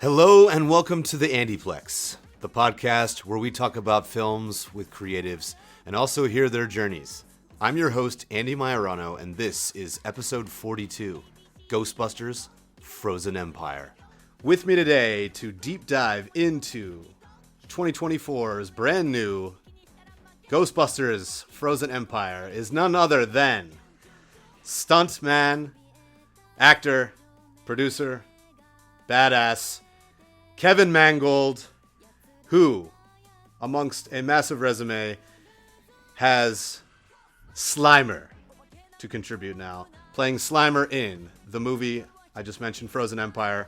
Hello and welcome to the AndyPlex, the podcast where we talk about films with creatives and also hear their journeys. I'm your host, Andy Majorano, and this is episode 42, Ghostbusters, Frozen Empire. With me today to deep dive into 2024's brand new Ghostbusters, Frozen Empire is none other than stuntman, actor, producer, badass, Kevin Mangold, who, amongst a massive resume, has Slimer to contribute now. Playing Slimer in the movie I just mentioned, Frozen Empire.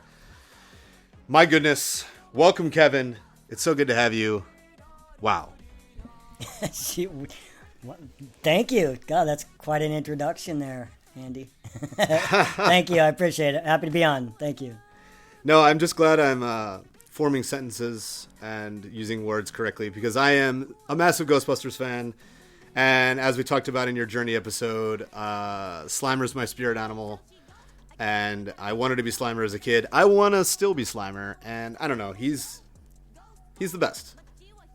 My goodness. Welcome, Kevin. It's so good to have you. Wow. Thank you. God, that's quite an introduction there, Andy. Thank you. I appreciate it. Happy to be on. Thank you. No, I'm just glad I'm forming sentences and using words correctly because I am a massive Ghostbusters fan. And as we talked about in your Journey episode, Slimer's my spirit animal. And I wanted to be Slimer as a kid. I want to still be Slimer. And I don't know. He's the best.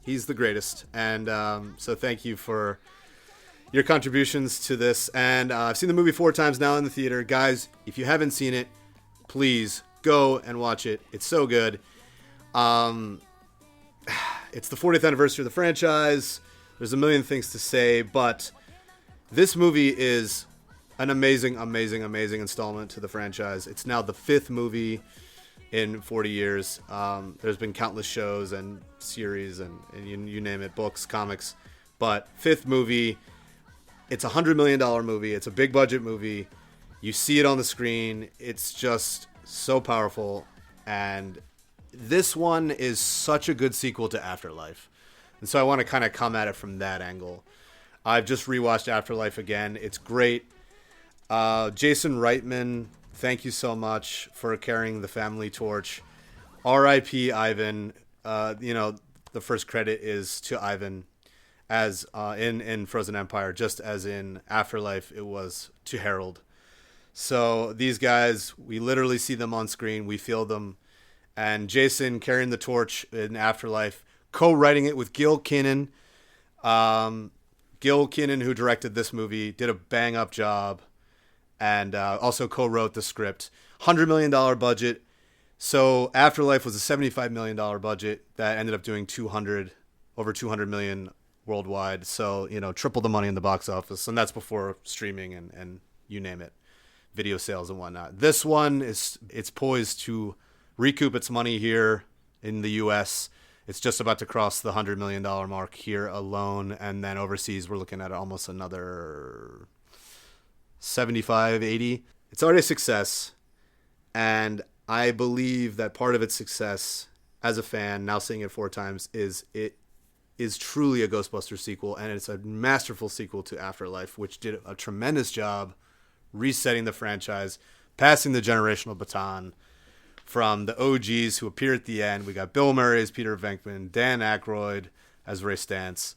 He's the greatest. And so thank you for your contributions to this. And I've seen the movie 4 times now in the theater. Guys, if you haven't seen it, please go and watch it. It's so good. It's the 40th anniversary of the franchise. There's a million things to say, but this movie is an amazing, amazing, amazing installment to the franchise. It's now the 5th movie in 40 years. There's been countless shows and series and you name it, books, comics. But 5th movie, it's a $100 million movie. It's a big budget movie. You see it on the screen. It's just so powerful. And this one is such a good sequel to Afterlife. And so I want to kind of come at it from that angle. I've just rewatched Afterlife again. It's great. Jason Reitman, thank you so much for carrying the family torch. R.I.P. Ivan. The first credit is to Ivan as in Frozen Empire, just as in Afterlife it was to Harold. So these guys, we literally see them on screen. We feel them. And Jason carrying the torch in Afterlife, co-writing it with Gil Kinnan. Gil Kinnan, who directed this movie, did a bang-up job and also co-wrote the script. $100 million budget. So Afterlife was a $75 million budget that ended up doing over $200 million worldwide. So, triple the money in the box office. And that's before streaming and you name it, video sales and whatnot. This one, it's poised to recoup its money here in the U.S. It's just about to cross the $100 million mark here alone. And then overseas, we're looking at almost another 75, 80. It's already a success. And I believe that part of its success as a fan, now seeing it 4 times, is it is truly a Ghostbusters sequel. And it's a masterful sequel to Afterlife, which did a tremendous job resetting the franchise, passing the generational baton from the OGs who appear at the end. We got Bill Murray as Peter Venkman, Dan Aykroyd as Ray Stantz,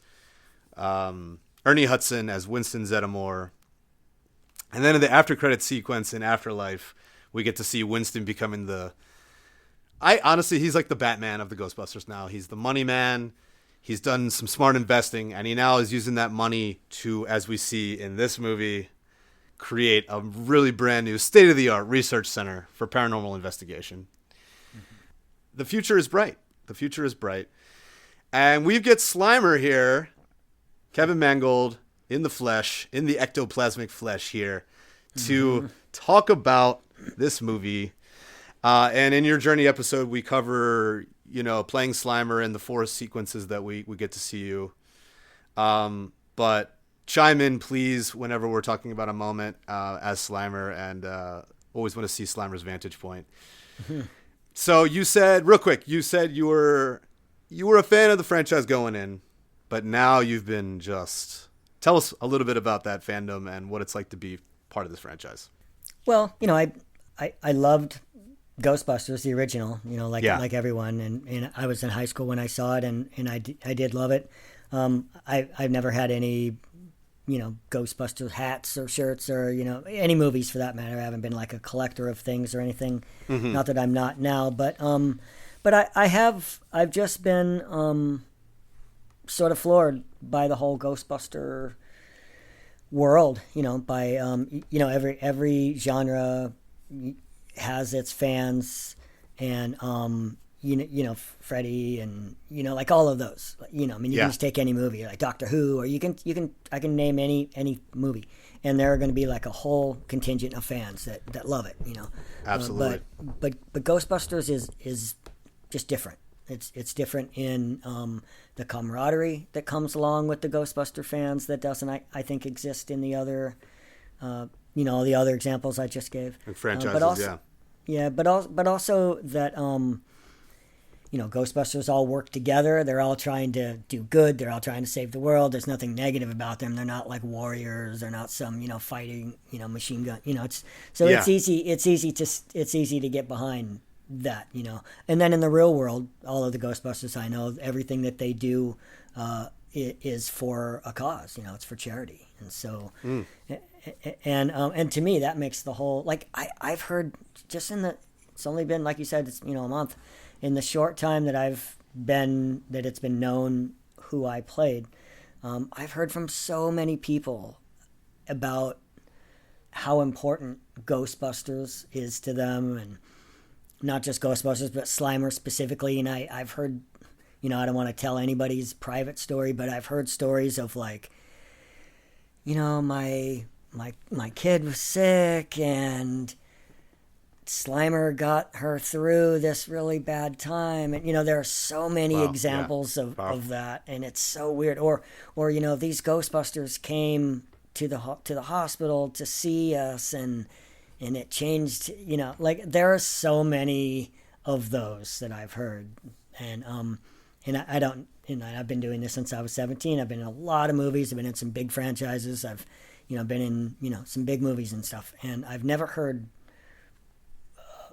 Ernie Hudson as Winston Zeddemore. And then in the after credit sequence in Afterlife, we get to see Winston becoming he's like the Batman of the Ghostbusters now. He's the money man. He's done some smart investing, and he now is using that money to, as we see in this movie, create a really brand new state-of-the-art research center for paranormal investigation. Mm-hmm. The future is bright. And we get Slimer here, Kevin Mangold, in the flesh, in the ectoplasmic flesh here, to talk about this movie. And in your Journey episode, we cover, playing Slimer in the 4 sequences that we get to see you. But chime in, please, whenever we're talking about a moment as Slimer, and always want to see Slimer's vantage point. So you said you were a fan of the franchise going in, but now you've been tell us a little bit about that fandom and what it's like to be part of this franchise. Well, I loved Ghostbusters, the original, like everyone, and I was in high school when I saw it, and I did love it. I've never had any Ghostbusters hats or shirts or, any movies for that matter. I haven't been like a collector of things or anything. Mm-hmm. Not that I'm not now, but I've just been sort of floored by the whole Ghostbuster world, by every genre has its fans, and Freddy, and like all of those, you can just take any movie like Doctor Who, or I can name any movie, and there are going to be like a whole contingent of fans that love it, Absolutely. But Ghostbusters is just different. It's different in the camaraderie that comes along with the Ghostbuster fans that doesn't, I think, exist in the other, the other examples I just gave. And franchises, but also, yeah, but also that, Ghostbusters all work together. They're all trying to do good. They're all trying to save the world. There's nothing negative about them. They're not like warriors. They're not some, fighting, machine gun. It's easy to get behind that, and then in the real world, all of the Ghostbusters I know, everything that they do is for a cause, it's for charity. And so and to me that makes the whole, like, I've heard just it's only been, like you said, it's a month, in the short time that it's been known who I played, I've heard from so many people about how important Ghostbusters is to them, and not just Ghostbusters, but Slimer specifically. And I've heard, I don't want to tell anybody's private story, but I've heard stories of like, my kid was sick and Slimer got her through this really bad time. And, there are so many examples of that. And it's so weird. Or, these Ghostbusters came to the hospital to see us, and it changed, like, there are so many of those that I've heard. And I don't, I've been doing this since I was 17. I've been in a lot of movies. I've been in some big franchises. I've, been in, some big movies and stuff. And I've never heard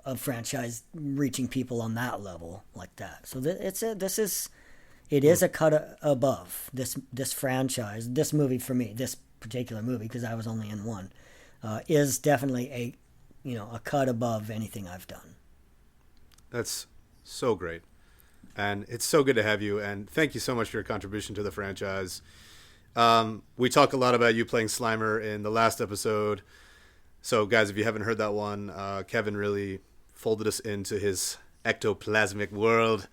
a franchise reaching people on that level like that. So it is a cut above this franchise, this movie for me, this particular movie, because I was only in one. Is definitely a cut above anything I've done. That's so great. And it's so good to have you. And thank you so much for your contribution to the franchise. We talk a lot about you playing Slimer in the last episode. So, guys, if you haven't heard that one, Kevin really folded us into his ectoplasmic world.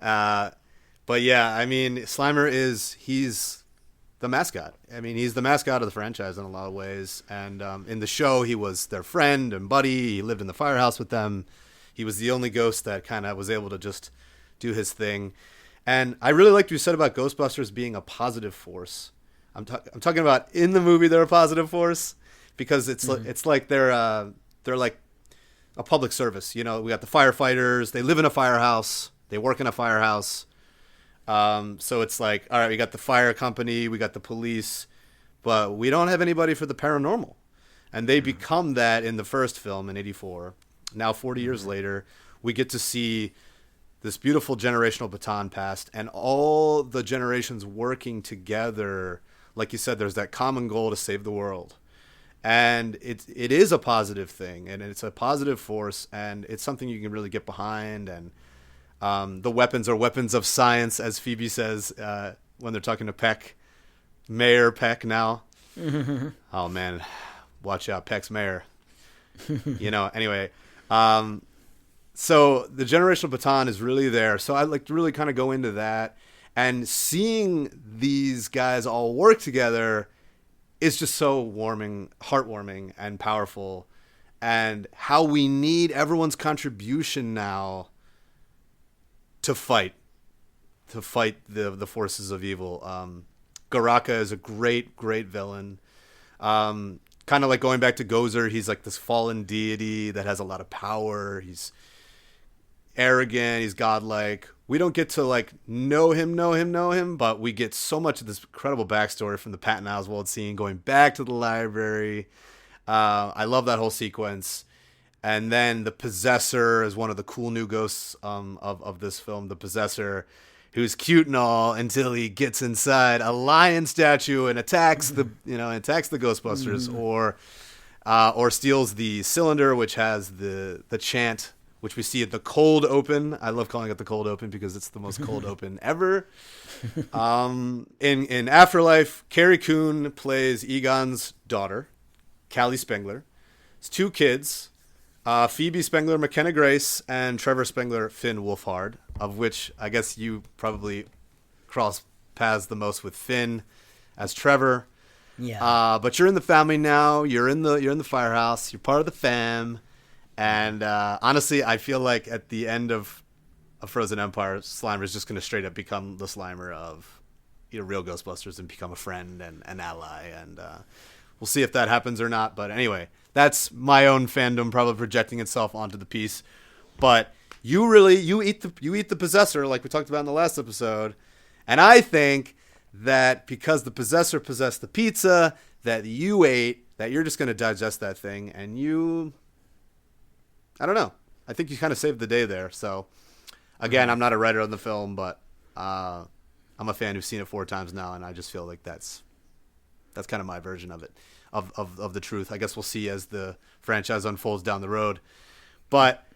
But, yeah, Slimer he's the mascot. He's the mascot of the franchise in a lot of ways. And in the show, he was their friend and buddy. He lived in the firehouse with them. He was the only ghost that kind of was able to just do his thing. And I really liked what you said about Ghostbusters being a positive force. I'm talking about in the movie they're a positive force, because it's like they're like a public service. We got the firefighters. They live in a firehouse. They work in a firehouse. So it's like, all right, we got the fire company, we got the police, but we don't have anybody for the paranormal. And they become that in the first film in 1984. Now, 40 years later, we get to see this beautiful generational baton passed, and all the generations working together. Like you said, there's that common goal to save the world. And it is a positive thing, and it's a positive force, and it's something you can really get behind. And the weapons are weapons of science, as Phoebe says when they're talking to Peck. Mayor Peck now. Oh, man. Watch out, Peck's mayor. Anyway. So the generational baton is really there. So I'd like to really kind of go into that. And seeing these guys all work together is just so heartwarming and powerful. And how we need everyone's contribution now to fight the forces of evil. Garaka is a great, great villain. Kind of like going back to Gozer, he's like this fallen deity that has a lot of power. He's arrogant, he's godlike. We don't get to like know him, but we get so much of this incredible backstory from the Patton Oswalt scene, going back to the library. I love that whole sequence. And then the Possessor is one of the cool new ghosts of this film. The Possessor, who's cute and all until he gets inside a lion statue and attacks the Ghostbusters, or steals the cylinder, which has the chant, which we see at the cold open. I love calling it the cold open because it's the most cold open ever. In Afterlife, Carrie Coon plays Egon's daughter, Callie Spengler. It's 2 kids, Phoebe Spengler, McKenna Grace, and Trevor Spengler, Finn Wolfhard, of which I guess you probably cross paths the most with Finn as Trevor. Yeah. But you're in the family now. You're in the firehouse. You're part of the fam. And honestly, I feel like at the end of Frozen Empire, Slimer is just going to straight up become the Slimer of real Ghostbusters and become a friend and an ally. And we'll see if that happens or not. But anyway, that's my own fandom probably projecting itself onto the piece. But you eat the possessor like we talked about in the last episode. And I think that because the possessor possessed the pizza that you ate, that you're just going to digest that thing. And I don't know. I think you kind of saved the day there. So, again, I'm not a writer on the film, but I'm a fan who's seen it 4 times now, and I just feel like that's kind of my version of it, of the truth. I guess we'll see as the franchise unfolds down the road. But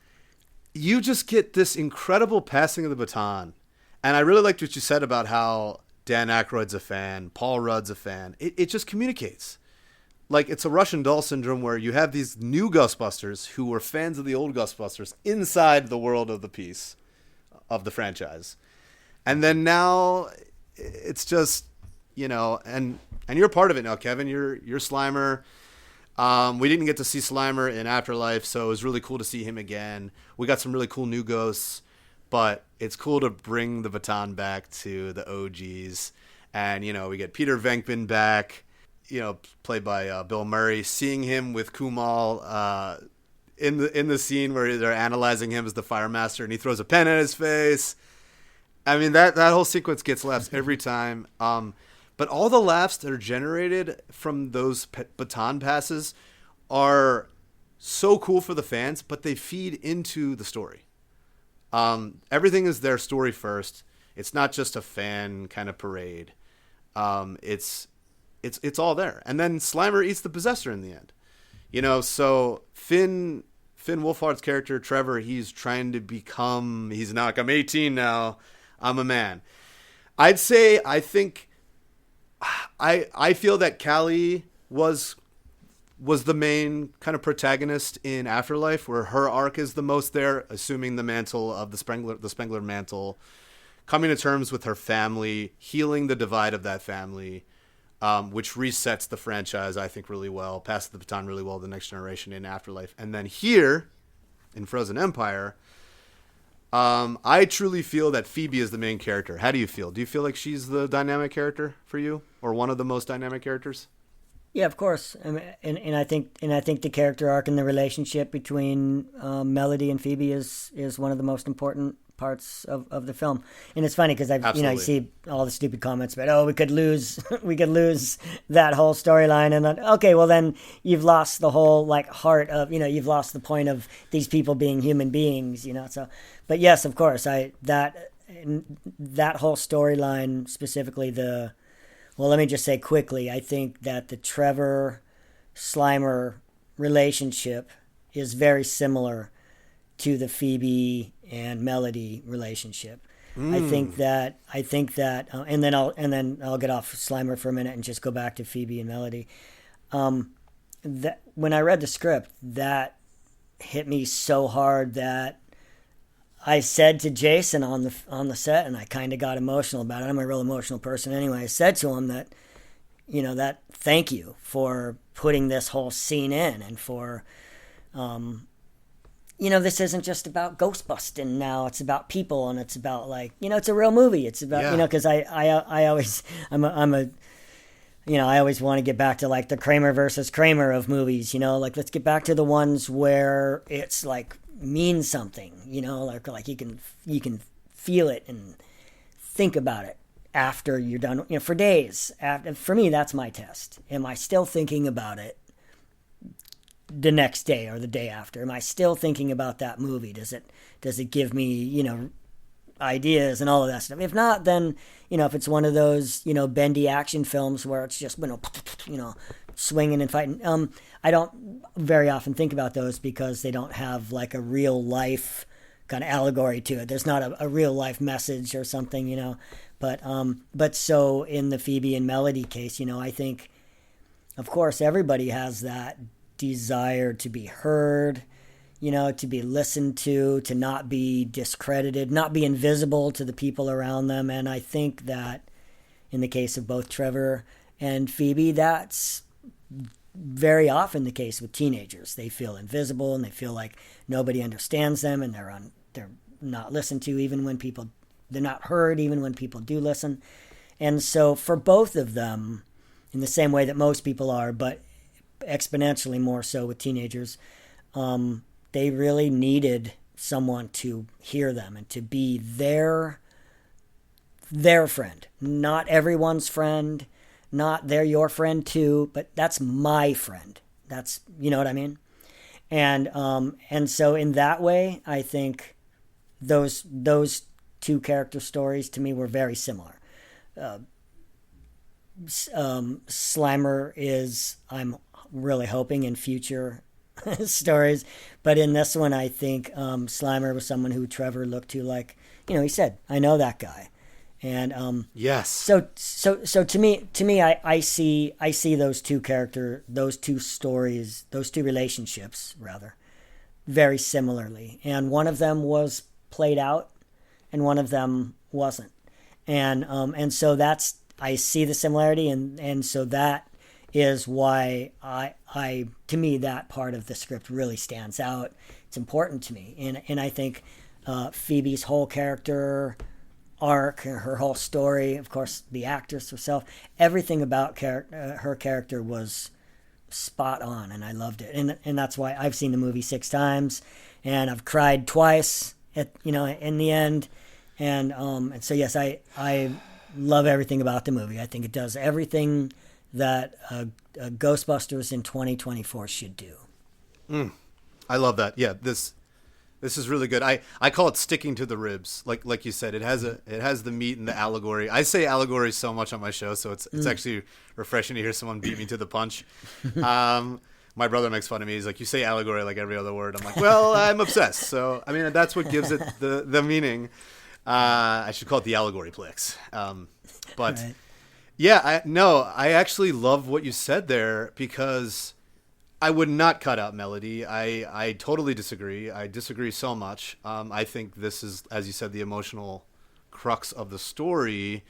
you just get this incredible passing of the baton. And I really liked what you said about how Dan Aykroyd's a fan, Paul Rudd's a fan. It just communicates. Like, it's a Russian doll syndrome where you have these new Ghostbusters who were fans of the old Ghostbusters inside the world of the piece of the franchise. And then now it's just, and you're part of it now, Kevin. You're Slimer. We didn't get to see Slimer in Afterlife, so it was really cool to see him again. We got some really cool new ghosts, but it's cool to bring the baton back to the OGs. And, we get Peter Venkman back, played by Bill Murray, seeing him with Kumal in the scene where they're analyzing him as the fire master, and he throws a pen at his face. I mean, that whole sequence gets laughs every time. But all the laughs that are generated from those baton passes are so cool for the fans, but they feed into the story. Everything is their story first. It's not just a fan kind of parade. It's all there. And then Slimer eats the possessor in the end. So Finn Wolfhard's character, Trevor, he's trying to become, he's not, I'm 18 now, I'm a man. I feel that Callie was the main kind of protagonist in Afterlife, where her arc is the most there, assuming the mantle of the Spengler mantle, coming to terms with her family, healing the divide of that family, which resets the franchise, I think, really well, passes the baton really well to the next generation in Afterlife. And then here, in Frozen Empire, I truly feel that Phoebe is the main character. How do you feel? Do you feel like she's the dynamic character for you, or one of the most dynamic characters? Yeah, of course. I mean, and I think the character arc and the relationship between Melody and Phoebe is one of the most important parts of the film. And it's funny because you see all the stupid comments about, we could lose that whole storyline, and then okay, well then you've lost the whole heart of, you've lost the point of these people being human beings, So, but yes, of course, that whole storyline, specifically well, let me just say quickly, I think that the Trevor Slimer relationship is very similar to the Phoebe and Melody relationship. I think that, and then I'll get off Slimer for a minute and just go back to Phoebe and Melody. That when I read the script, that hit me so hard that I said to Jason on the set, and I kind of got emotional about it. I'm a real emotional person anyway. I said to him that, that thank you for putting this whole scene in, and for, this isn't just about Ghostbusting now. It's about people, and it's about it's a real movie. It's about, because I always, I always want to get back to the Kramer versus Kramer of movies, let's get back to the ones where it's means something, like you can feel it and think about it after you're done, for days. For me, that's my test. Am I still thinking about it the next day or the day after? Am I still thinking about that movie? Does it give me, ideas and all of that stuff. If not, then, if it's one of those, bendy action films where it's just, swinging and fighting. I don't very often think about those because they don't have like a real life kind of allegory to it. There's not a real life message or something, But so in the Phoebe and Melody case, I think, of course, everybody has that desire to be heard, to be listened to not be discredited, not be invisible to the people around them. And I think that in the case of both Trevor and Phoebe, that's very often the case with teenagers. They feel invisible and they feel like nobody understands them, and they're not listened to they're not heard even when people do listen. And so for both of them, in the same way that most people are, but exponentially more so with teenagers, they really needed someone to hear them and to be their friend. Not everyone's friend, not they're your friend too, but that's my friend. That's, you know what I mean? And so in that way, I think those two character stories to me were very similar. Slimer is, I'm really hoping, in future stories, but in this one, I think Slimer was someone who Trevor looked to, like, he said, I know that guy. And yes. So to me, I see those two stories, those two relationships rather, very similarly. And one of them was played out, and one of them wasn't. And so I see the similarity, and so that is why I to me that part of the script really stands out. It's important to me, and I think Phoebe's whole character arc, her whole story, of course, the actress herself, everything about her character was spot on, and I loved it. And that's why I've seen the movie 6 times, and I've cried twice in the end. And so yes, I love everything about the movie. I think it does everything that Ghostbusters in 2024 should do. I love that. Yeah, this is really good. I call it sticking to the ribs. Like you said, it has the meat and the allegory. I say allegory so much on my show, so it's actually refreshing to hear someone beat me to the punch. My brother makes fun of me. He's like, you say allegory like every other word. I'm like, well, I'm obsessed. So I mean, that's what gives it the meaning. I should call it the AndyPlex. But right. Yeah, I actually love what you said there, because I would not cut out Melody. I totally disagree. I disagree so much. I think this is, as you said, the emotional crux of the story,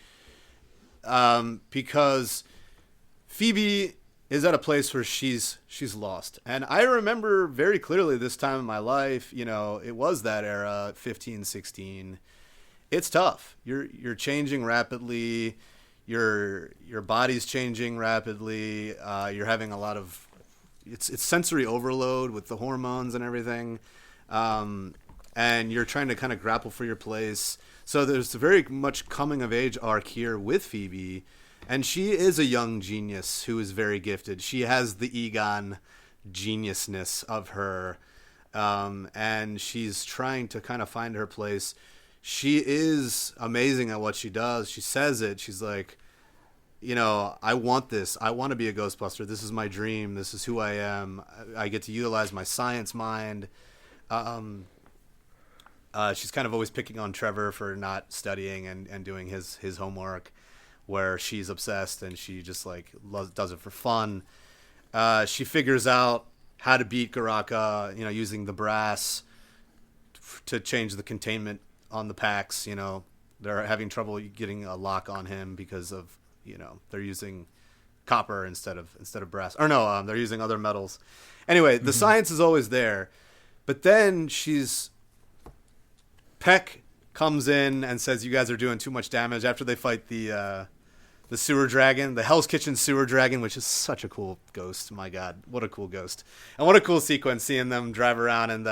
because Phoebe is at a place where she's lost. And I remember very clearly this time in my life, it was that era, 15, 16. It's tough. You're changing rapidly. Your body's changing rapidly. You're having a lot of it's sensory overload with the hormones and everything, and you're trying to kind of grapple for your place. So there's a very much coming of age arc here with Phoebe, and she is a young genius who is very gifted. She has the Egon geniusness of her, and she's trying to kind of find her place. She is amazing at what she does. She says it. She's like, I want this. I want to be a Ghostbuster. This is my dream. This is who I am. I get to utilize my science mind. She's kind of always picking on Trevor for not studying and doing his homework, where she's obsessed and she just does it for fun. She figures out how to beat Garaka, using the brass to change the containment on the packs. They're having trouble getting a lock on him because of, they're using copper instead of brass. Or no, they're using other metals. Anyway, the science is always there. But then Peck comes in and says, you guys are doing too much damage, after they fight the sewer dragon, the Hell's Kitchen sewer dragon, which is such a cool ghost. My God, what a cool ghost. And what a cool sequence, seeing them drive around. And,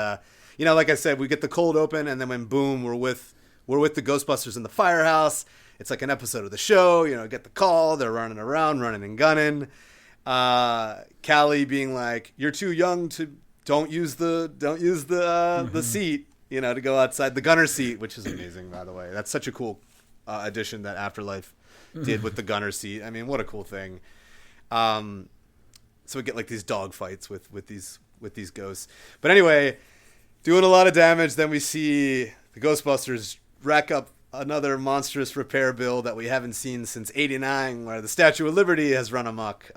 like I said, we get the cold open, and then when boom, we're with the Ghostbusters in the firehouse. It's like an episode of the show, get the call. They're running around, running and gunning. Callie being like, "You're too young to don't use the seat." to go outside. The gunner seat, which is amazing, by the way. That's such a cool addition that Afterlife did with the gunner seat. I mean, what a cool thing. So we get like these dog fights with these ghosts. But anyway, doing a lot of damage. Then we see the Ghostbusters rack up another monstrous repair bill that we haven't seen since '89, where the Statue of Liberty has run amok,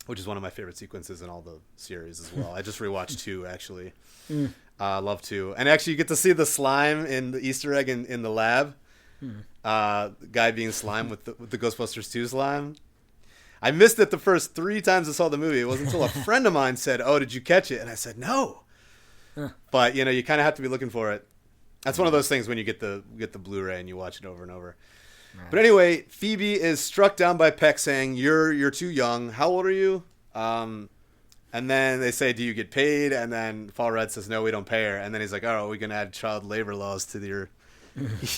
which is one of my favorite sequences in all the series as well. I just rewatched 2, actually. Love 2. And actually, you get to see the slime in the Easter egg in the lab. The guy being slime with the Ghostbusters 2 slime. I missed it the first 3 times I saw the movie. It wasn't until a friend of mine said, "Oh, did you catch it?" And I said, "No." But, you kind of have to be looking for it. That's one of those things when you get the Blu-ray and you watch it over and over. Right. But anyway, Phoebe is struck down by Peck saying, "You're too young. How old are you?" And then they say, "Do you get paid?" And then Paul Rudd says, "No, we don't pay her." And then he's like, "Oh, we can add child labor laws to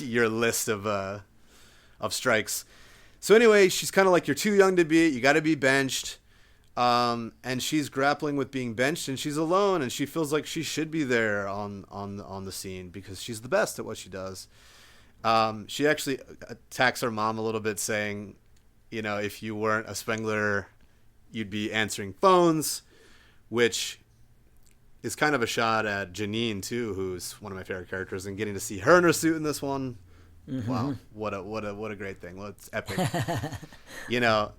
your list of strikes." So anyway, she's kind of like, "You're too young to be it. You got to be benched." And she's grappling with being benched, and she's alone, and she feels like she should be there on the scene because she's the best at what she does. She actually attacks her mom a little bit, saying, if you weren't a Spengler, you'd be answering phones, which is kind of a shot at Janine too, who's one of my favorite characters, and getting to see her in her suit in this one. Mm-hmm. Wow, what a great thing. Well, it's epic.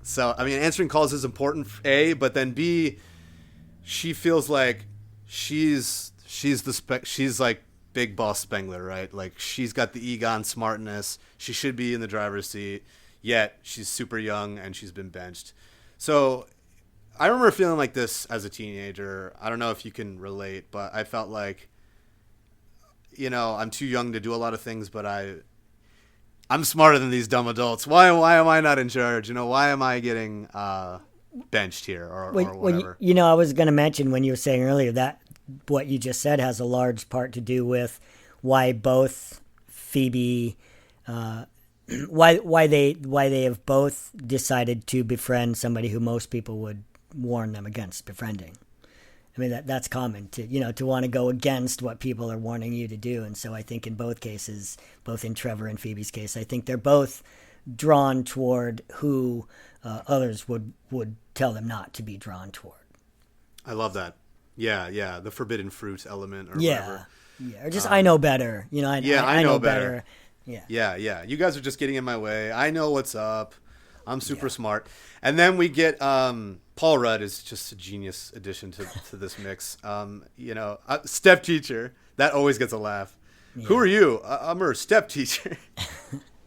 So I mean, answering calls is important, A, but then B, she feels like she's like Big Boss Spengler, right? Like, she's got the Egon smartness. She should be in the driver's seat, yet she's super young and she's been benched. So I remember feeling like this as a teenager. I don't know if you can relate, but I felt like, I'm too young to do a lot of things, but I'm smarter than these dumb adults. Why am I not in charge? Why am I getting benched here or whatever? I was going to mention when you were saying earlier that what you just said has a large part to do with why both Phoebe, why they have both decided to befriend somebody who most people would warn them against befriending. I mean, that's common to want to go against what people are warning you to do. And so I think in both cases, both in Trevor and Phoebe's case, I think they're both drawn toward who others would tell them not to be drawn toward. I love that. Yeah. The forbidden fruit element or whatever. Yeah. Or just, I know better. I know better. Yeah. You guys are just getting in my way. I know what's up. I'm super smart. And then we get Paul Rudd is just a genius addition to this mix. Step teacher, that always gets a laugh. Yeah. Who are you? I'm her step teacher.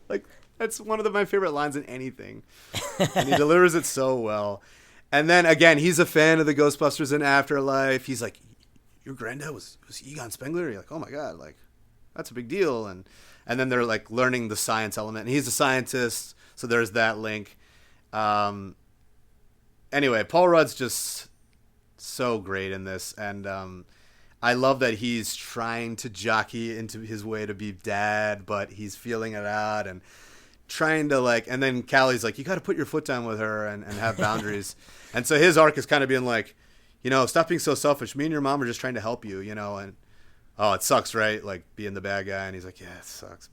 Like, that's one of my favorite lines in anything. And he delivers it so well. And then again, he's a fan of the Ghostbusters in Afterlife. He's like, "Your granddad was Egon Spengler?" You're like, "Oh my God, like, that's a big deal." And then they're like learning the science element. And he's a scientist. So there's that link. Anyway, Paul Rudd's just so great in this. And I love that he's trying to jockey into his way to be dad, but he's feeling it out and trying to and then Callie's like, "You got to put your foot down with her and have boundaries." And so his arc is kind of being like, "Stop being so selfish. Me and your mom are just trying to help you, and oh, it sucks, right? Like, being the bad guy." And he's like, "Yeah, it sucks,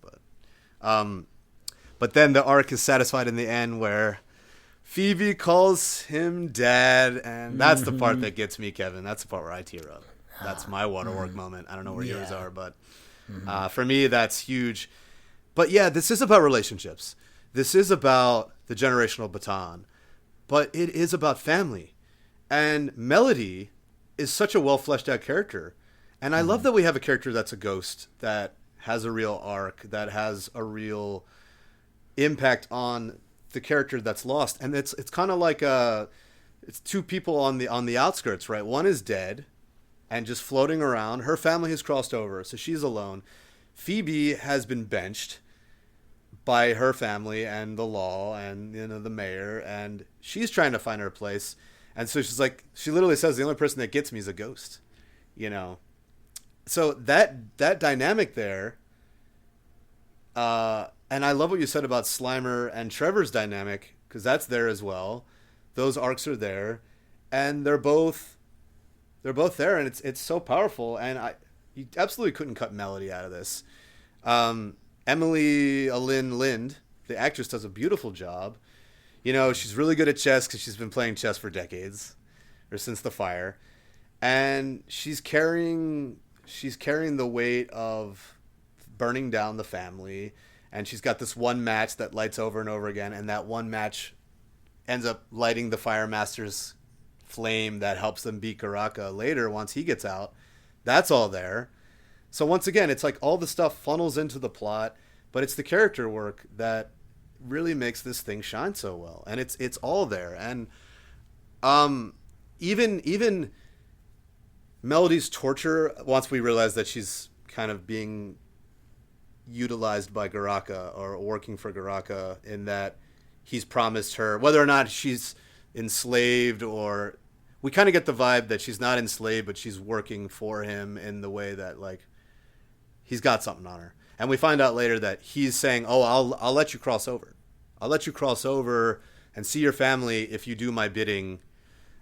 but then the arc is satisfied in the end where Phoebe calls him dad, and that's the part that gets me, Kevin. That's the part where I tear up. That's my waterwork moment. I don't know where yours are, but for me, that's huge. But yeah, this is about relationships. This is about the generational baton, but it is about family. And Melody is such a well-fleshed out character. And I love that we have a character that's a ghost, that has a real arc, that has a real impact on the character that's lost. And it's kind of like it's two people on the outskirts, right? One is dead and just floating around. Her family has crossed over, so she's alone. Phoebe has been benched by her family and the law and the mayor, and she's trying to find her place. And so she's like, she literally says, "The only person that gets me is a ghost," So that dynamic there, and I love what you said about Slimer and Trevor's dynamic, because that's there as well. Those arcs are there, and they're both there, and it's so powerful. And You absolutely couldn't cut Melody out of this. Emily Alyn Lind, the actress, does a beautiful job. You know, she's really good at chess because she's been playing chess for decades, or since the fire, and she's carrying the weight of burning down the family. And she's got this one match that lights over and over again, and that one match ends up lighting the Fire Master's flame that helps them beat Garaka later once he gets out. That's all there. So once again, it's like all the stuff funnels into the plot, but it's the character work that really makes this thing shine so well. And it's all there. And even Melody's torture, once we realize that she's kind of being utilized by Garaka or working for Garaka, in that he's promised her, whether or not she's enslaved, or we kind of get the vibe that she's not enslaved, but she's working for him in the way that, like, he's got something on her. And we find out later that he's saying, oh, I'll let you cross over. I'll let you cross over and see your family if you do my bidding,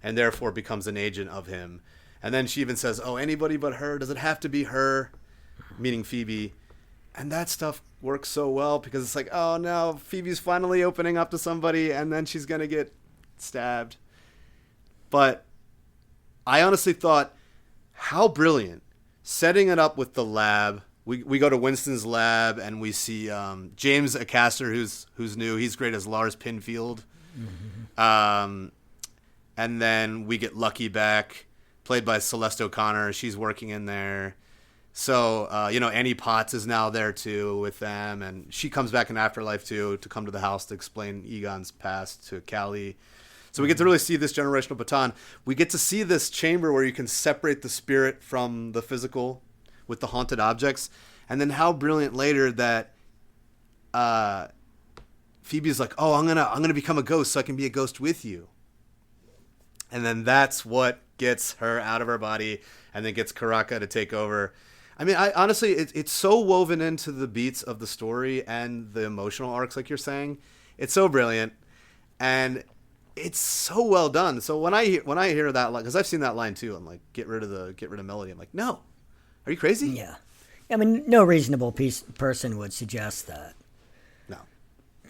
and therefore becomes an agent of him. And then she even says, oh, anybody but her? Does it have to be her? Meaning Phoebe. And that stuff works so well because it's like, oh no, Phoebe's finally opening up to somebody, and then she's going to get stabbed. But I honestly thought, how brilliant. Setting it up with the lab. We go to Winston's lab, and we see James Acaster, who's new. He's great as Lars Pinfield. Mm-hmm. And then we get Lucky back, played by Celeste O'Connor. She's working in there. So, Annie Potts is now there, too, with them. And she comes back in Afterlife, too, to come to the house to explain Egon's past to Callie. So we get to really see this generational baton. We get to see this chamber where you can separate the spirit from the physical with the haunted objects. And then how brilliant later that Phoebe's like, oh, I'm gonna become a ghost so I can be a ghost with you. And then that's what gets her out of her body and then gets Karaka to take over. I mean, honestly, it's so woven into the beats of the story and the emotional arcs, like you're saying. It's so brilliant, and it's so well done. So when I hear that line, because I've seen that line too, I'm like, get rid of Melody. I'm like, no, are you crazy? Yeah, I mean, no reasonable person would suggest that. No,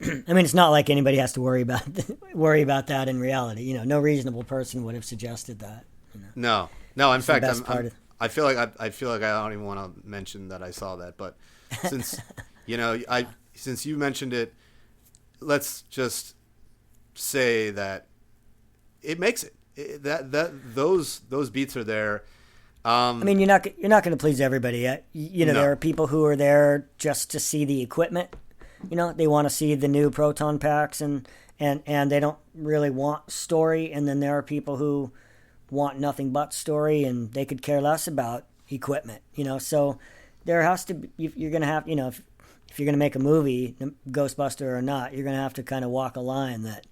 I mean, it's not like anybody has to worry about that in reality. You know, no reasonable person would have suggested that. You know? No. In fact, I feel like I don't even want to mention that I saw that, but since since you mentioned it, let's just say that it makes it. Those beats are there. I mean, you're not going to please everybody yet. No. There are people who are there just to see the equipment. They want to see the new proton packs and they don't really want story. And then there are people who want nothing but story, and they could care less about equipment, so there has to be, you're going to have, if you're going to make a movie, Ghostbuster or not, you're going to have to kind of walk a line that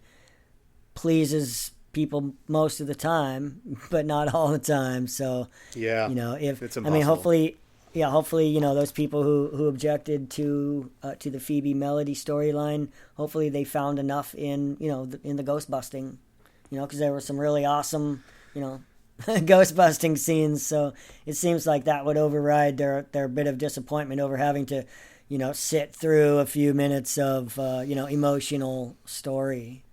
pleases people most of the time, but not all the time. So, yeah, it's impossible. Hopefully, those people who objected to the Phoebe Melody storyline, hopefully they found enough in the ghost busting, because there were some really awesome, ghost busting scenes. So it seems like that would override their bit of disappointment over having to, sit through a few minutes of, emotional story,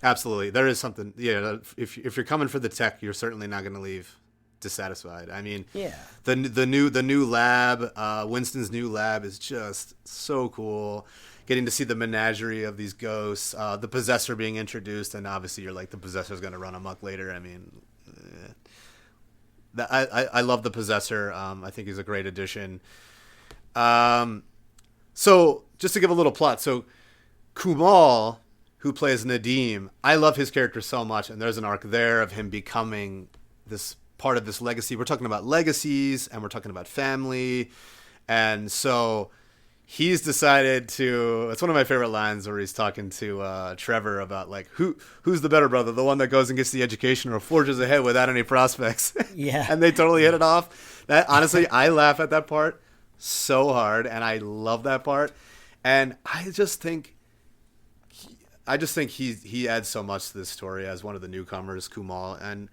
Absolutely. There is something, if you're coming for the tech, you're certainly not going to leave dissatisfied. I mean, yeah, the new lab, Winston's new lab is just so cool. Getting to see the menagerie of these ghosts, the possessor being introduced, and obviously you're like, the possessor's going to run amok later. I mean, I love the possessor. I think he's a great addition. So just to give a little plot, so Kumal, who plays Nadim, I love his character so much, and there's an arc there of him becoming this part of this legacy. We're talking about legacies, and we're talking about family, and so he's decided to, it's one of my favorite lines where he's talking to Trevor about, like, who's the better brother, the one that goes and gets the education or forges ahead without any prospects. Yeah. And they totally hit it off. That, honestly, I laugh at that part so hard, and I love that part. And I just think he adds so much to this story as one of the newcomers, Kumal. And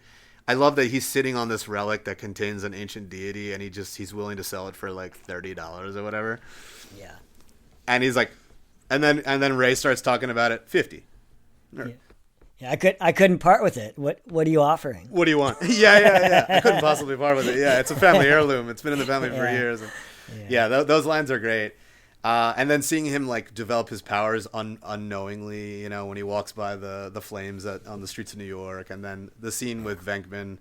I love that he's sitting on this relic that contains an ancient deity, and he's willing to sell it for like $30 or whatever. Yeah. And he's like, and then Ray starts talking about it, 50. Yeah, I couldn't part with it. What are you offering? What do you want? Yeah. I couldn't possibly part with it. Yeah, it's a family heirloom. It's been in the family for years. And those lines are great. And then seeing him like develop his powers unknowingly, when he walks by the flames on the streets of New York, and then the scene with Venkman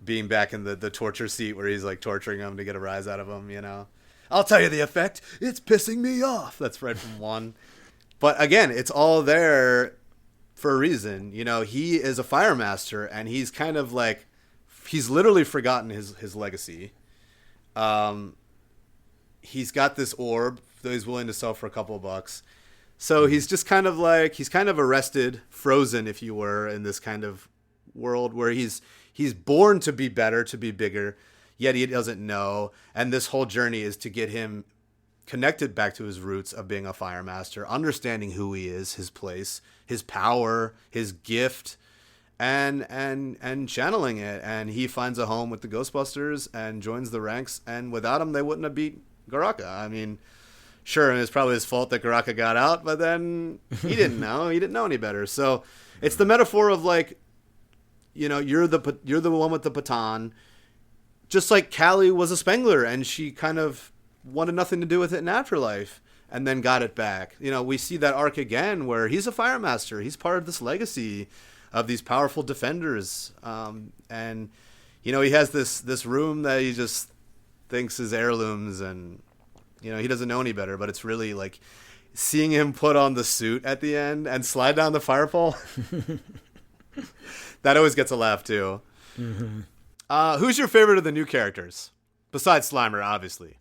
being back in the torture seat where he's like torturing him to get a rise out of him. I'll tell you the effect. It's pissing me off. That's right from one. But again, it's all there for a reason. He is a fire master, and he's kind of like, he's literally forgotten his legacy. He's got this orb that he's willing to sell for a couple of bucks. So he's just kind of like, he's kind of arrested, frozen, if you were, in this kind of world where he's born to be better, to be bigger, yet he doesn't know. And this whole journey is to get him connected back to his roots of being a fire master, understanding who he is, his place, his power, his gift, and channeling it. And he finds a home with the Ghostbusters and joins the ranks. And without him, they wouldn't have beat Garaka. I mean, sure, and it's probably his fault that Garaka got out, but then he didn't know. He didn't know any better. So it's the metaphor of like, you're the one with the baton. Just like Callie was a Spengler, and she kind of wanted nothing to do with it in Afterlife, and then got it back. We see that arc again where he's a fire master. He's part of this legacy of these powerful defenders. And he has this room that he just thinks is heirlooms, and he doesn't know any better, but it's really like seeing him put on the suit at the end and slide down the fire pole. That always gets a laugh too. Mm-hmm. Who's your favorite of the new characters besides Slimer, obviously?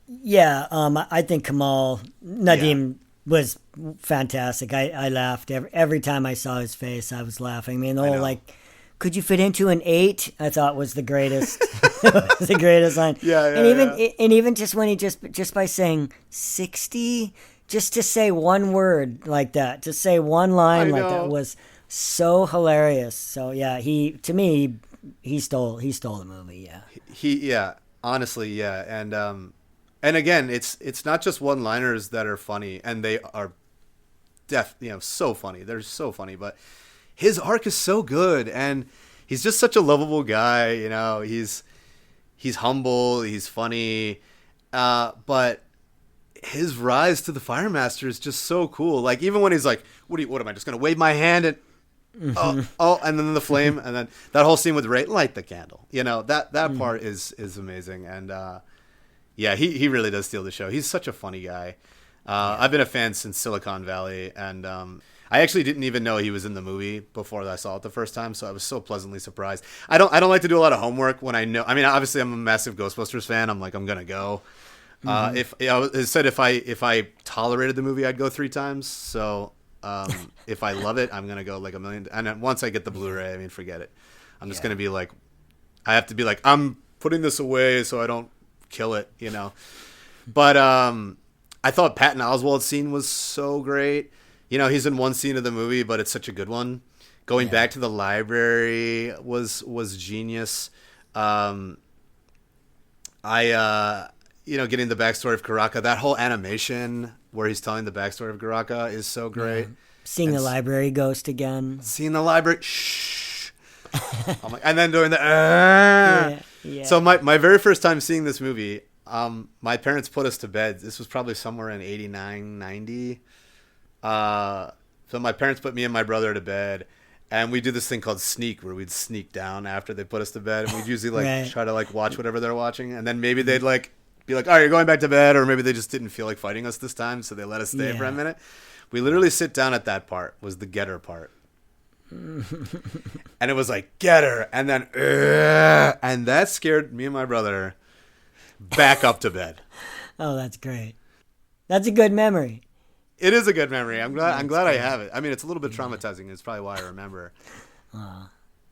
Yeah, I think Kamal Nadim was fantastic. I laughed every time I saw his face. I was laughing. I mean, the whole like, could you fit into an 8? I thought was the greatest, the greatest line. And even just when he just by saying 60, just to say one word like that, to say one line like that was so hilarious. So yeah, he stole the movie. Yeah, honestly, yeah, and again, it's not just one-liners that are funny, and they are so funny. They're so funny, but his arc is so good, and he's just such a lovable guy. He's humble, he's funny, but his rise to the Fire Master is just so cool. Like, even when he's like, what am I just gonna wave my hand and and then the flame, and then that whole scene with Ray, light the candle. That part is amazing, and he really does steal the show. He's such a funny guy. I've been a fan since Silicon Valley, and I actually didn't even know he was in the movie before I saw it the first time, so I was so pleasantly surprised. I don't like to do a lot of homework when I know. I mean, obviously, I'm a massive Ghostbusters fan. I'm like, I'm gonna go. Mm-hmm. If I tolerated the movie, I'd go 3 times. So if I love it, I'm gonna go like 1 million. And then once I get the Blu-ray, I mean, forget it. I'm just gonna be like, I have to be like, I'm putting this away so I don't kill it, But I thought Patton Oswalt's scene was so great. He's in one scene of the movie, but it's such a good one. Going back to the library was genius. Getting the backstory of Garaka, that whole animation where he's telling the backstory of Garaka is so great. Yeah. Seeing the library ghost again. Seeing the library, shh. And then doing the. So my very first time seeing this movie, my parents put us to bed. This was probably somewhere in 89, 90. So my parents put me and my brother to bed, and we do this thing called sneak, where we'd sneak down after they put us to bed, and we'd usually try to watch whatever they're watching, and then maybe they'd be like, all right, you're going back to bed, or maybe they just didn't feel like fighting us this time, so they let us stay for a minute. We literally sit down at that part, was the get her part. And it was like, get her, and then and that scared me and my brother back up to bed. Oh, that's great. That's a good memory. It is a good memory. I'm glad I have it. I mean, it's a little bit traumatizing. It's probably why I remember.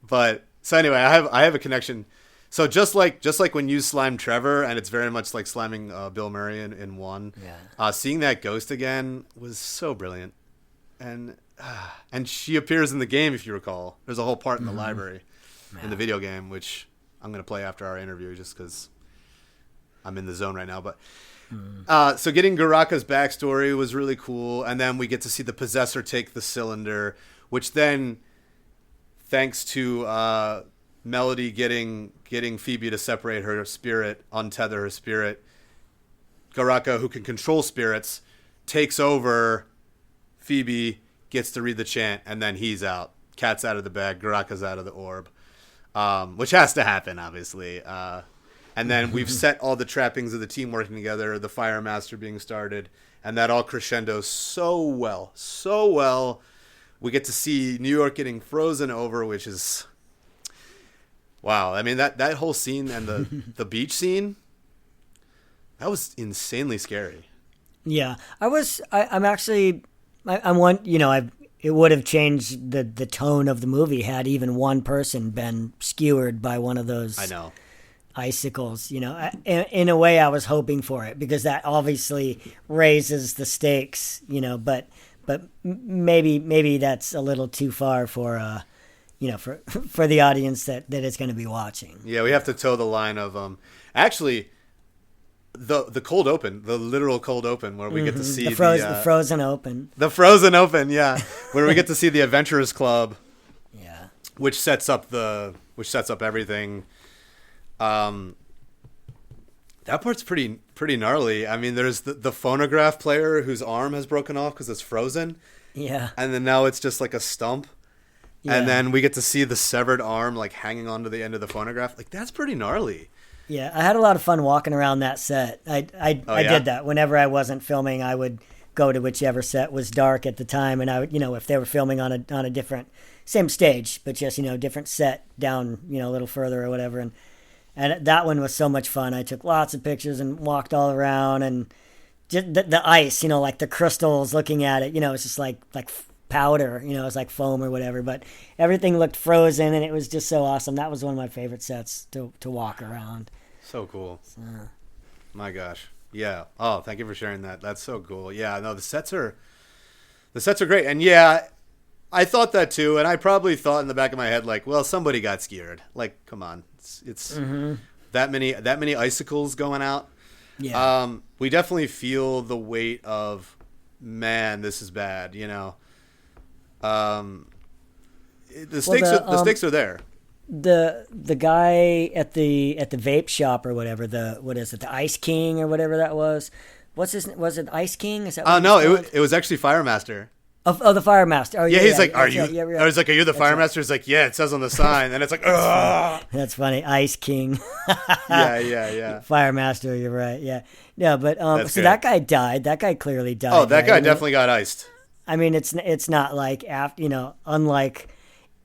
But so anyway, I have a connection. So just like when you slimed Trevor, and it's very much like sliming Bill Murray in one. Yeah. Seeing that ghost again was so brilliant, and and she appears in the game, if you recall. There's a whole part in the library in the video game, which I'm going to play after our interview just because I'm in the zone right now. But so getting Garaka's backstory was really cool. And then we get to see the Possessor take the cylinder, which then, thanks to Melody getting Phoebe to separate her spirit, untether her spirit, Garaka, who can control spirits, takes over Phoebe, gets to read the chant, and then he's out. Cat's out of the bag, Garaka's out of the orb, which has to happen, obviously. And then we've set all the trappings of the team working together, the Fire Master being started, and that all crescendos so well. We get to see New York getting frozen over, which is... Wow. I mean, that whole scene and the beach scene, that was insanely scary. Yeah. I'm actually... I'm one, it would have changed the tone of the movie had even one person been skewered by one of those icicles. In a way, I was hoping for it because that obviously raises the stakes. But maybe that's a little too far for for the audience that it's going to be watching. Yeah, we have to toe the line of actually. The cold open, the literal cold open, where we get to see the frozen open. The frozen open, yeah, where we get to see the Adventurers Club, yeah, which sets up everything. That part's pretty gnarly. I mean, there's the phonograph player whose arm has broken off because it's frozen. Yeah, and then now it's just like a stump. Yeah. And then we get to see the severed arm like hanging onto the end of the phonograph. Like that's pretty gnarly. Yeah, I had a lot of fun walking around that set. I did that. Whenever I wasn't filming, I would go to whichever set was dark at the time, and I would, if they were filming on a different, same stage, but just different set down, a little further or whatever, and that one was so much fun. I took lots of pictures and walked all around, and just the ice, like the crystals. Looking at it, it's just like powder, it's like foam or whatever, but everything looked frozen and it was just so awesome. That was one of my favorite sets to walk around. So cool. My gosh. Yeah. Oh, thank you for sharing that. That's so cool. Yeah, no, the sets are great. And yeah, I thought that too, and I probably thought in the back of my head like, well, somebody got scared. Like, come on. It's that many icicles going out. Yeah. We definitely feel the weight of, man, this is bad, the stakes are there. The guy at the vape shop or whatever, the Ice King or whatever that was. Was it Ice King? Is that what no, it was actually Fire Master. Oh, the Fire Master. Oh, yeah, he's like, are you? Right, yeah, I was like, are you the Fire Master? He's like, yeah, it says on the sign, and it's like, ugh. That's funny, Ice King. yeah. Fire Master, you're right. Yeah, but so good. That guy died. That guy clearly died. Oh, that guy definitely got iced. I mean, it's not like unlike,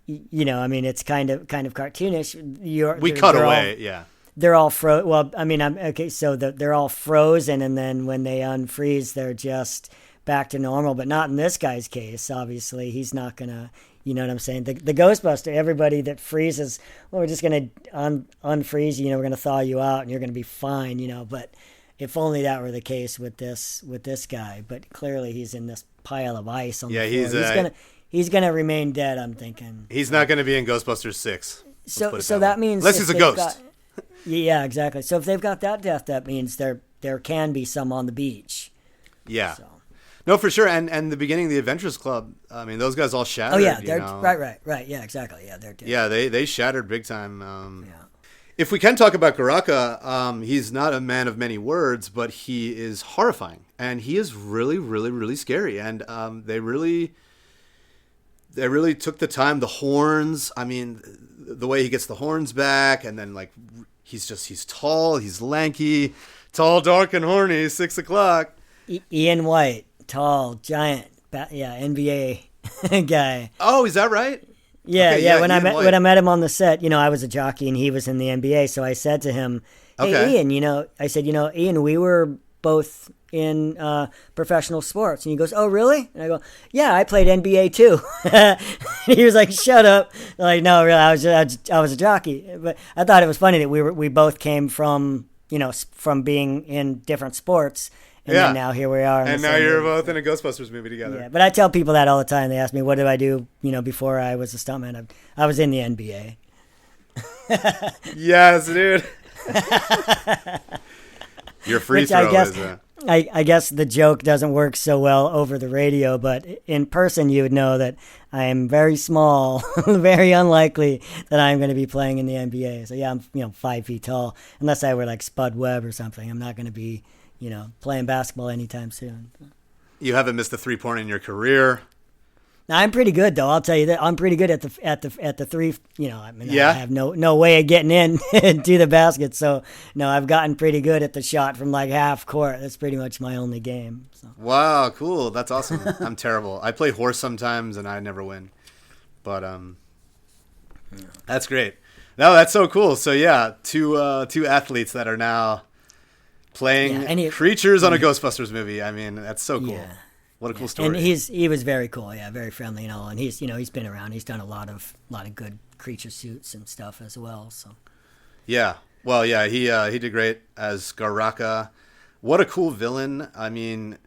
I mean, it's kind of cartoonish. We cut away, yeah. They're all Well, I mean, so they're all frozen, and then when they unfreeze, they're just back to normal. But not in this guy's case. Obviously, he's not gonna. You know what I'm saying? The Ghostbuster, everybody that freezes, well, we're just gonna unfreeze you. We're gonna thaw you out, and you're gonna be fine. But if only that were the case with this guy. But clearly, he's in this pile of ice on the floor. He's gonna remain dead. I'm thinking he's not gonna be in Ghostbusters 6. So that means unless he's a ghost. Yeah, exactly. So if they've got that death, that means there can be some on the beach. Yeah. So. No, for sure. And the beginning of the Adventurers Club, I mean, those guys all shattered. Oh yeah, they're right. Yeah, exactly. Yeah, they're dead. Yeah, they shattered big time. Yeah. If we can talk about Garaka, he's not a man of many words, but he is horrifying, and he is really, really, really scary. And they really took the time. The horns. I mean, the way he gets the horns back, and then like he's tall, he's lanky, tall, dark, and horny. 6 o'clock. Ian White, tall, giant, NBA guy. Oh, is that right? Yeah, okay, yeah. When I met him on the set, I was a jockey and he was in the NBA. So I said to him, "Hey, Ian, I said, Ian, we were both in professional sports." And he goes, "Oh, really?" And I go, "Yeah, I played NBA too." He was like, "Shut up!" I'm like, no, really, I was a jockey. But I thought it was funny that we both came from from being in different sports. And then now here we are. And now you're both in a Ghostbusters movie together. Yeah, but I tell people that all the time. They ask me, what did I do, before I was a stuntman? I was in the NBA. Yes, dude. Your free throw is I guess the joke doesn't work so well over the radio, but in person you would know that I am very small, very unlikely that I'm going to be playing in the NBA. So yeah, I'm 5 feet tall. Unless I were like Spud Webb or something, I'm not going to be playing basketball anytime soon. You haven't missed a 3-pointer in your career. Now, I'm pretty good though. I'll tell you that I'm pretty good at the three. I have no way of getting in to the basket. So no, I've gotten pretty good at the shot from like half court. That's pretty much my only game. So. Wow, cool. That's awesome. I'm terrible. I play horse sometimes and I never win. But that's great. No, that's so cool. So yeah, two athletes that are now playing creatures on a Ghostbusters movie. I mean, that's so cool. Yeah. What a cool story. And he was very cool, very friendly and all. And he's been around. He's done a lot of good creature suits and stuff as well. So. Yeah. Well, yeah, he did great as Garaka. What a cool villain. I mean,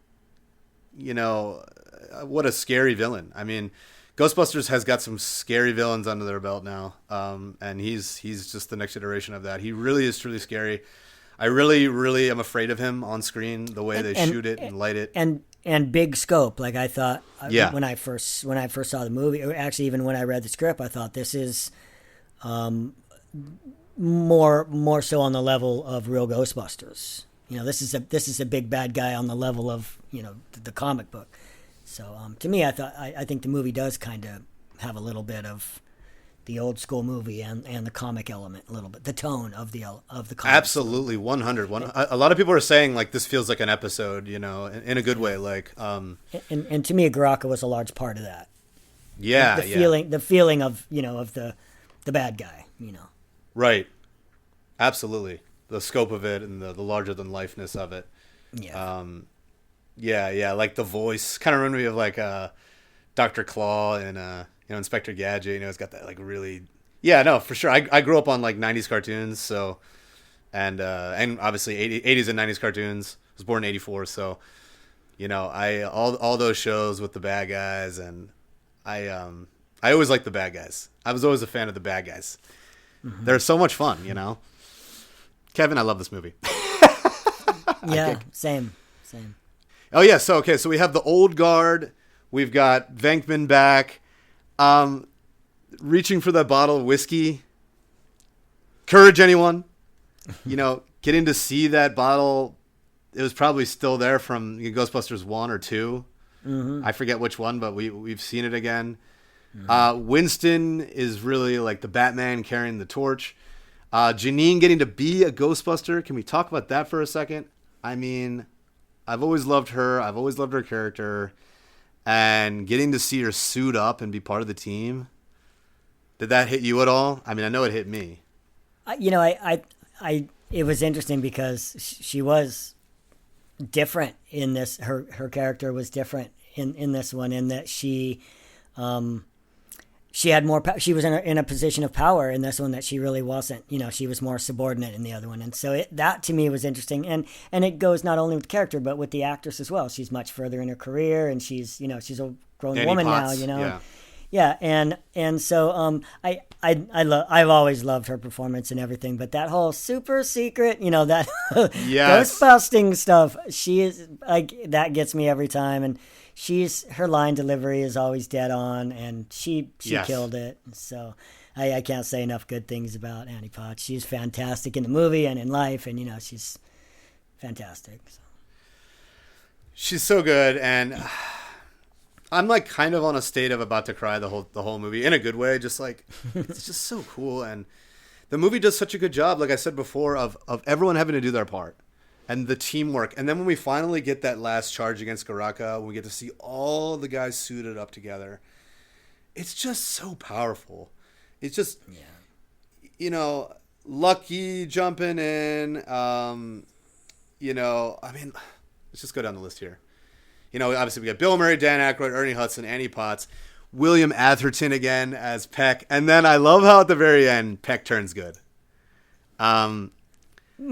what a scary villain. I mean, Ghostbusters has got some scary villains under their belt now. And he's just the next iteration of that. He really is truly scary. I really, really am afraid of him on screen, the way they shoot it and light it. And big scope, like I thought when I first saw the movie, or actually even when I read the script, I thought this is more so on the level of real Ghostbusters. This is a big bad guy on the level of the comic book. So to me, I think the movie does kind of have a little bit of the old school movie and the comic element a little bit, the tone of the comic. Absolutely, 100. A lot of people are saying like this feels like an episode, in a good way. Like, and to me, Garaka was a large part of that. Yeah, the feeling of of the bad guy, Right. Absolutely, the scope of it and the larger than lifeness of it. Yeah. Yeah. Like the voice kind of reminded me of like Dr. Claw and Inspector Gadget. It's got that like really. Yeah, no, for sure. I grew up on like 90s cartoons, so and obviously 80s and 90s cartoons. I was born in 84, so all those shows with the bad guys, and I always liked the bad guys. I was always a fan of the bad guys. Mm-hmm. They're so much fun, Kevin, I love this movie. Yeah, same. Oh yeah, so we have the old guard. We've got Venkman back. Reaching for that bottle of whiskey. Courage, anyone? Getting to see that bottle. It was probably still there from Ghostbusters 1 or 2. Mm-hmm. I forget which one, but we've seen it again. Mm-hmm. Winston is really like the Batman carrying the torch. Janine getting to be a Ghostbuster. Can we talk about that for a second? I mean, I've always loved her. I've always loved her character. And getting to see her suit up and be part of the team, did that hit you at all? I mean, I know it hit me. It was interesting because she was different in this. Her character was different in this one, in that she had more. She was in a position of power in this one that she really wasn't. She was more subordinate in the other one, and so that to me was interesting. And it goes not only with the character but with the actress as well. She's much further in her career, and she's a grown woman Potts, now. Yeah, and so I've always loved her performance and everything, but that whole super secret, that yes. Ghostbusting stuff, she is like, that gets me every time. And her line delivery is always dead on, and she yes. killed it. So I can't say enough good things about AndyPlex. She's fantastic in the movie and in life, and she's fantastic. So. She's so good, and I'm like kind of on a state of about to cry the whole movie in a good way. Just like it's just so cool, and the movie does such a good job, like I said before, of everyone having to do their part. And the teamwork. And then when we finally get that last charge against Garaka, when we get to see all the guys suited up together, it's just so powerful. It's just, Lucky jumping in. I mean, let's just go down the list here. Obviously we got Bill Murray, Dan Aykroyd, Ernie Hudson, Annie Potts, William Atherton again as Peck. And then I love how at the very end, Peck turns good.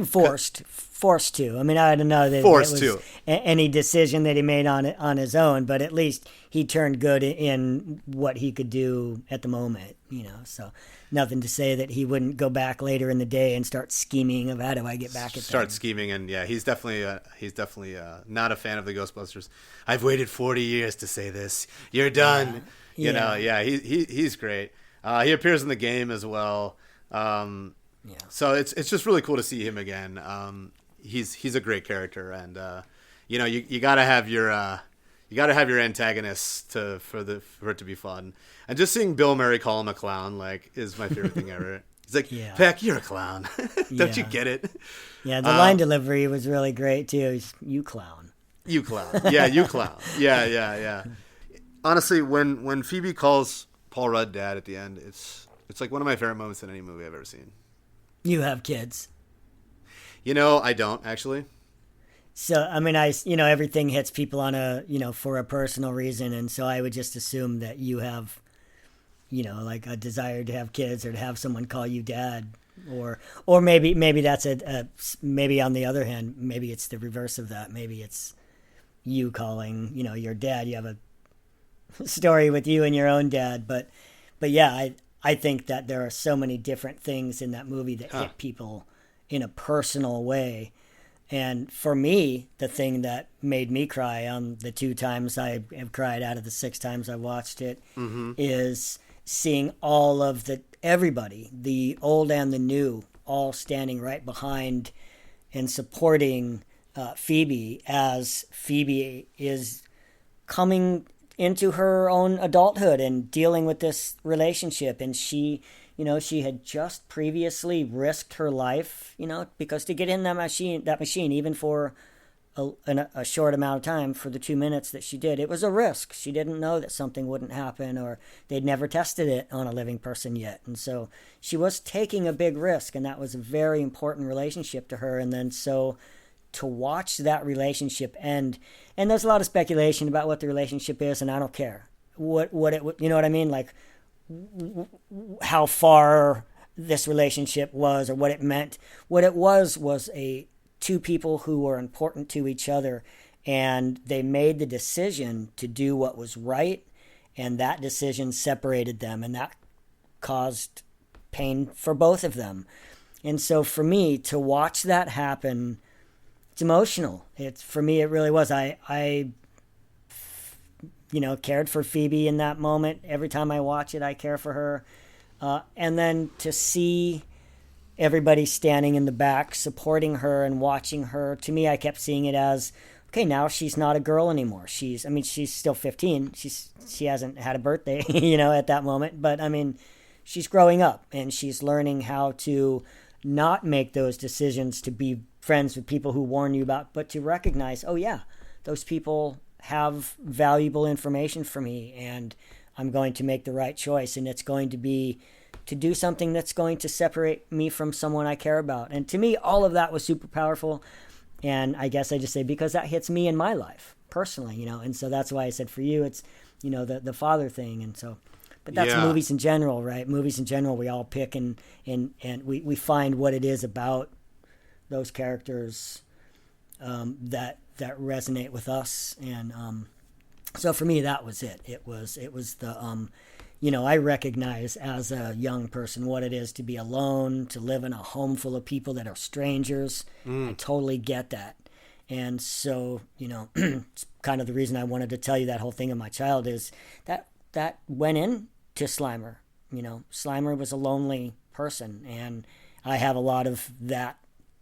Forced to. I mean, I don't know that it was any decision that he made on his own, but at least he turned good in what he could do at the moment, so nothing to say that he wouldn't go back later in the day and start scheming of how do I get back at them. Scheming, and yeah, he's definitely not a fan of the Ghostbusters. I've waited 40 years to say this. You're done. He's great. He appears in the game as well. So it's just really cool to see him again. He's a great character, and you gotta have your antagonists for it to be fun. And just seeing Bill Murray call him a clown is my favorite thing ever. He's like, Peck, you're a clown. Don't you get it? Yeah, the line delivery was really great too. You clown. You clown. Yeah, you clown. Yeah. Honestly, when Phoebe calls Paul Rudd dad at the end, it's like one of my favorite moments in any movie I've ever seen. You have kids. I don't actually. So, I mean, everything hits people on for a personal reason. And so I would just assume that you have, like a desire to have kids or to have someone call you dad, or maybe that's maybe on the other hand, maybe it's the reverse of that. Maybe it's you calling, your dad. You have a story with you and your own dad. But yeah, I think that there are so many different things in that movie that hit people in a personal way. And for me, the thing that made me cry on the 2 times I have cried out of the 6 times I watched it is seeing all of everybody, the old and the new, all standing right behind and supporting Phoebe as Phoebe is coming into her own adulthood and dealing with this relationship. And she had just previously risked her life, because to get in that machine, even for a short amount of time, for the 2 minutes that she did, it was a risk. She didn't know that something wouldn't happen, or they'd never tested it on a living person yet. And so she was taking a big risk, and that was a very important relationship to her. And then so to watch that relationship end, and there's a lot of speculation about what the relationship is, and I don't care what it, you know what I mean? Like how far this relationship was or what it meant. What it was two people who were important to each other, and they made the decision to do what was right, and that decision separated them, and that caused pain for both of them. And so for me to watch that happen, it's emotional. For me, it really was. I cared for Phoebe in that moment. Every time I watch it, I care for her. And then to see everybody standing in the back, supporting her and watching her, to me, I kept seeing it as, okay, now she's not a girl anymore. She's still 15. She hasn't had a birthday, at that moment. But, she's growing up, and she's learning how to not make those decisions to be friends with people who warn you about, but to recognize, oh yeah, those people have valuable information for me, and I'm going to make the right choice, and it's going to be to do something that's going to separate me from someone I care about. And to me, all of that was super powerful. And I guess I just say, because that hits me in my life personally, and so that's why I said for you, it's, the father thing. And so, but that's movies in general, right? Movies in general, we all pick and we find what it is about those characters that resonate with us. And so for me, that was it. It was the I recognize as a young person what it is to be alone, to live in a home full of people that are strangers. I totally get that. And so, it's kind of the reason I wanted to tell you that whole thing of my child is that went into Slimer. Slimer was a lonely person, and I have a lot of that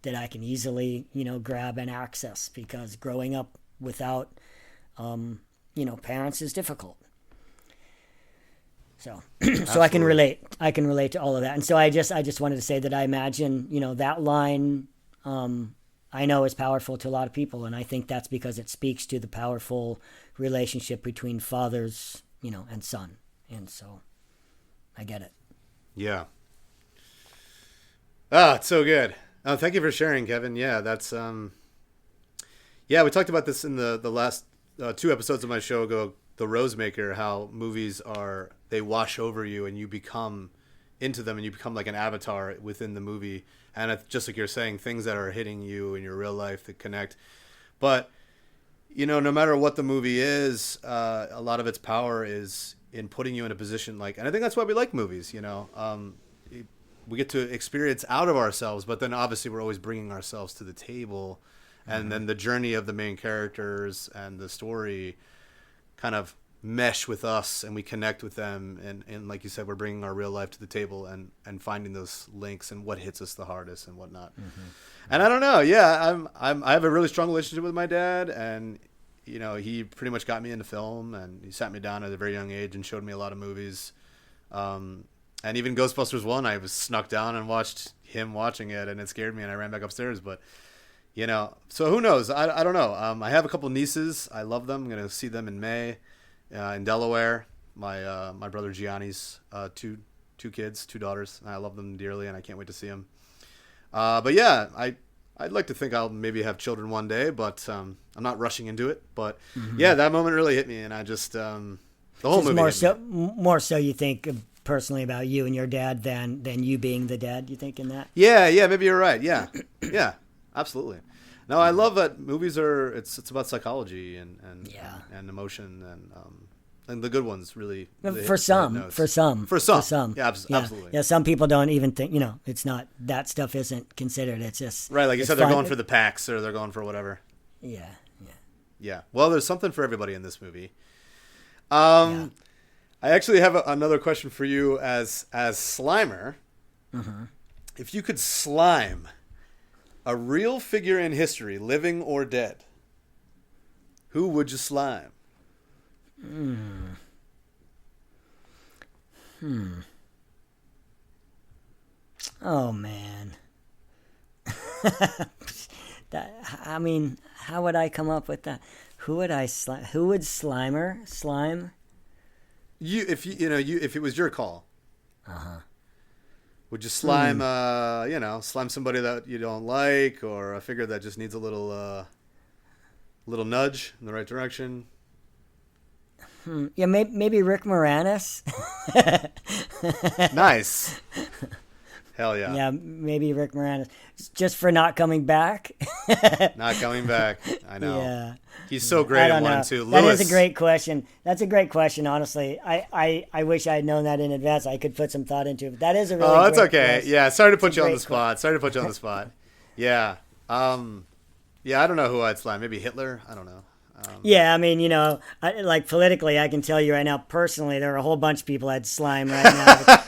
I can easily, grab and access, because growing up without, parents is difficult. So, so I can relate to all of that. And so I just wanted to say that I imagine, that line, I know is powerful to a lot of people. And I think that's because it speaks to the powerful relationship between fathers, and son. And so I get it. Yeah. It's so good. Thank you for sharing, Kevin. Yeah, that's, we talked about this in the last 2 episodes of my show ago, The Rosemaker, how movies they wash over you and you become into them and you become like an avatar within the movie. And it's just like you're saying, things that are hitting you in your real life that connect. But, you know, no matter what the movie is, a lot of its power is in putting you in a position like, and I think that's why we like movies, you know, we get to experience out of ourselves, but then obviously we're always bringing ourselves to the table. And then the journey of the main characters and the story kind of mesh with us and we connect with them. And like you said, we're bringing our real life to the table and finding those links and what hits us the hardest and whatnot. And I don't know. Yeah, I have a really strong relationship with my dad, and, you know, he pretty much got me into film, and he sat me down at a very young age and showed me a lot of movies. And even Ghostbusters 1, I was snuck down and watched him watching it, and it scared me and I ran back upstairs. But, you know, so who knows? I don't know. I have a couple nieces. I love them. I'm going to see them in May in Delaware. My brother Gianni's two kids, 2 daughters. I love them dearly, and I can't wait to see them. But yeah, I'd like to think I'll maybe have children one day, but I'm not rushing into it. But yeah, that moment really hit me, and I just the whole movie. More so, you think personally about you and your dad than you being the dad. You think in that? Yeah, maybe you're right. Yeah, yeah, absolutely. No, I love that movies are. It's about psychology and emotion and the good ones really for some. Yeah, absolutely. Yeah, some people don't even think, you know, it's not, that stuff isn't considered. It's just right, like you said, they're going for the packs or they're going for whatever. Yeah. Well, there's something for everybody in this movie. I actually have another question for you as Slimer. If you could slime a real figure in history, living or dead, who would you slime? Oh man. I mean, how would I come up with that? Who would Slimer slime? If it was your call. Would you slime slime somebody that you don't like, or a figure that just needs a little nudge in the right direction? Yeah, maybe Rick Moranis. Nice. Hell yeah. Yeah, maybe Rick Moranis. Just for not coming back. Not coming back. I know. Yeah. He's so great at 1 and 2. That is a great question. That's a great question, honestly. I wish I had known that in advance. I could put some thought into it. But that is a really that's okay. question. Yeah, sorry to put you on the spot. Yeah. Yeah, I don't know who I'd slime. Maybe Hitler? I don't know. Yeah, I mean, you know, like politically, I can tell you right now, personally, there are a whole bunch of people I'd slime right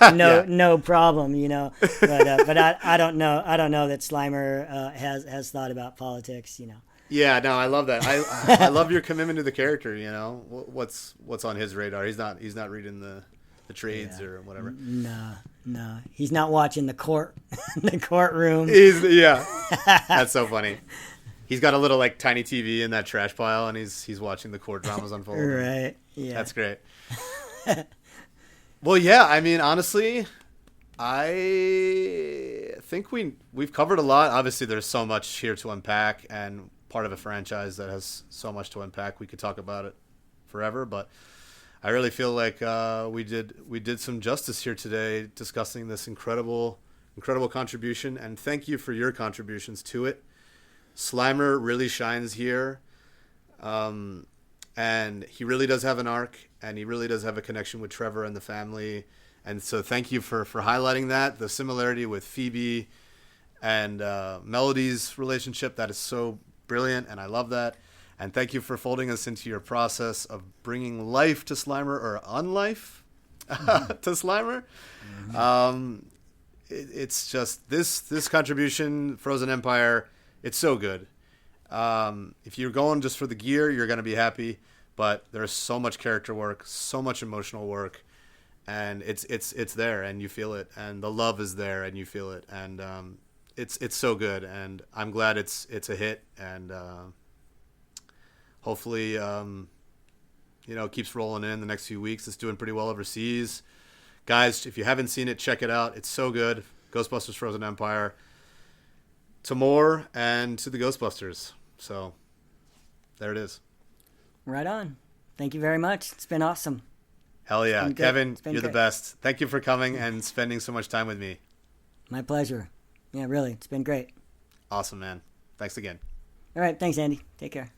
now. No problem, you know. But I don't know. I don't know that Slimer has thought about politics, you know. Yeah, no, I love that. I love your commitment to the character. You know, what's on his radar. He's not reading the trades or whatever. No, he's not watching the courtroom. That's so funny. He's got a little like tiny TV in that trash pile, and he's watching the court dramas unfold. Right. Yeah. That's great. Well, yeah. I mean, honestly, I think we've covered a lot. Obviously, there's so much here to unpack, and part of a franchise that has so much to unpack. We could talk about it forever, but I really feel like we did some justice here today, discussing this incredible contribution, and thank you for your contributions to it. Slimer really shines here, and he really does have an arc, and he really does have a connection with Trevor and the family, and so thank you for highlighting that, the similarity with Phoebe and Melody's relationship. That is so brilliant, and I love that. And thank you for folding us into your process of bringing life to Slimer, or unlife to Slimer. It's just this contribution, Frozen Empire. It's so good. If you're going just for the gear, you're going to be happy. But there's so much character work, so much emotional work, and it's there, and you feel it, and the love is there, and you feel it, and it's so good. And I'm glad it's a hit, and hopefully it keeps rolling in the next few weeks. It's doing pretty well overseas. Guys, if you haven't seen it, check it out. It's so good. Ghostbusters Frozen Empire. To more and to the Ghostbusters. So there it is. Right on. Thank you very much. It's been awesome. Hell yeah. Kevin, you're great. the best. Thank you for coming and spending so much time with me. My pleasure. Yeah, really. It's been great. Awesome, man. Thanks again. All right. Thanks, Andy. Take care.